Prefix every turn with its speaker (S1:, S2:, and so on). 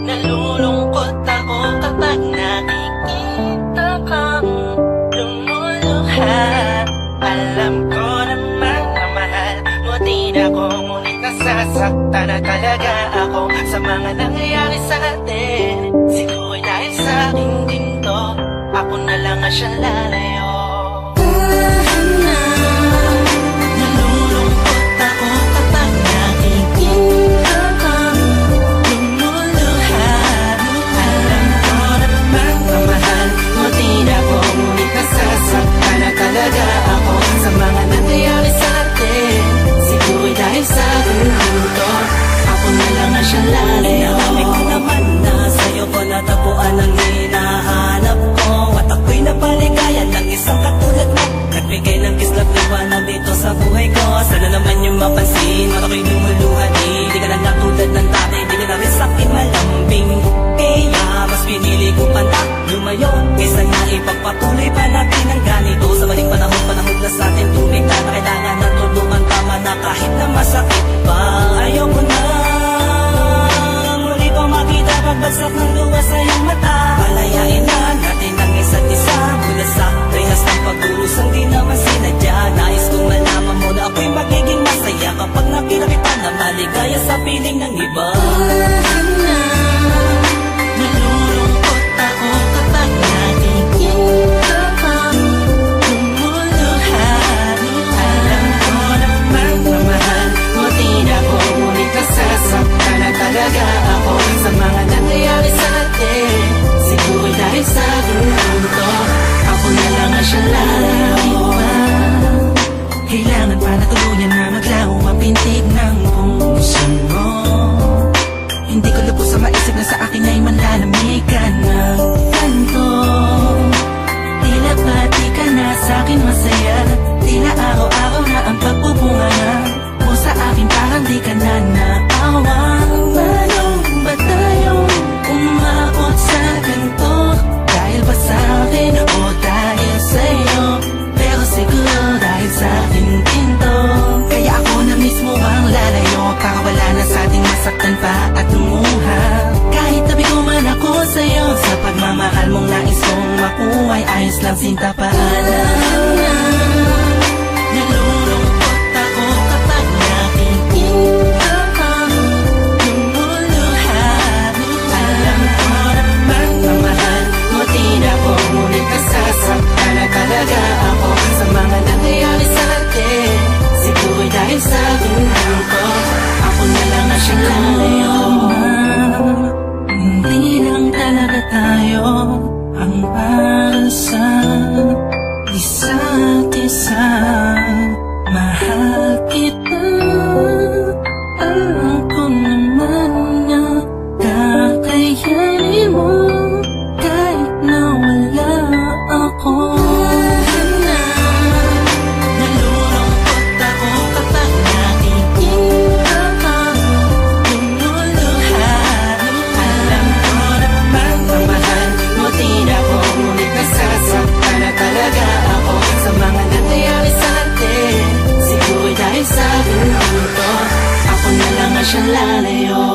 S1: Nalulungkot ako kapag nakikita kang lumuluha. Alam ko naman na mahal mo din ako, ngunit nasasaktan na talaga ako sa mga nangyayari sa atin. Siguro dahil sa aking ginto, ako na lang ang siyang lalayo.
S2: Natapuan ang hinahanap ko at ako'y napaligayan ng isang katulad mo. Nagbigay ng kislap liwanag dito sa buhay ko. Sana naman yung mapansin at ako'y lumuluha. Di ka na natulad ng dati, di ka na rin sa'kin malambing. Kaya mas pinili ko pa na lumayo kaysa nga ipagpatuloy pa natin ang ganito. Sa maling panahon na sa atin tunay na kailangan ng tulungan. Tama na kahit na masakit pa. Ayoko na muli ko makita pagbagsak ng luwa sa iyong mata. Palayain na natin ang isa't isa mula sa reynas ng pag-uusang di naman sinadya. Nais kong malaman mo na ako'y magiging masaya kapag nakita kita na maligaya sa piling ng iba.
S1: Nalulungkot ako kapag nakikita kang lumuluha. Alam ko naman na mahal mo din ako, ngunit nasasaktan na talaga ako sa mga nangyayari sa atin. Siguro dahil sa ginto, ako na lang ang siyang lalayo. Kailangan pa na tuluyan na maglaho ang pintig ng puso mo. Hindi ko lubos sa maisip na sa akin ay manlalamig ka ng kanto. Tila pati ka na sa'kin masaya, tila araw-araw na ang pagbubunga na o sa akin parang di ka na naawang. Paano ba tayong umabot sa ganito? Dahil ba sa'kin o dahil sa'yo? Pero siguro dahil sa'kin ginto. Kaya ako na mismo ang lalayo para wala na sa'ting masaktan pa at lumuha. Kahit tabi ko man ako sa'yo, sa pagmamahal mong nais kong makuha'y ayos lang sinta. Paalam na. Nalulungkot ako kapag nakikita kang lumuluha. Alam ko naman na mahal mo din ako, ngunit nasasaktan na talaga ako sa mga nangyayari sa atin. Siguro dahil sa ginto, ako na lang ang siyang lalayo. Hindi lang talaga tayo ang para sa isa't isa. Mahal kita, alam ko naman na kakayanin mo kahit na wala ako. Nalulungkot ako kapag nakikita kang lumuluha. Alam ko naman na mahal mo din ako, ngunit nasasaktan na talaga ako sa mga nangyayari sa atin. Siguro dahil sa ginto, ako na lang ang siyang lalayo.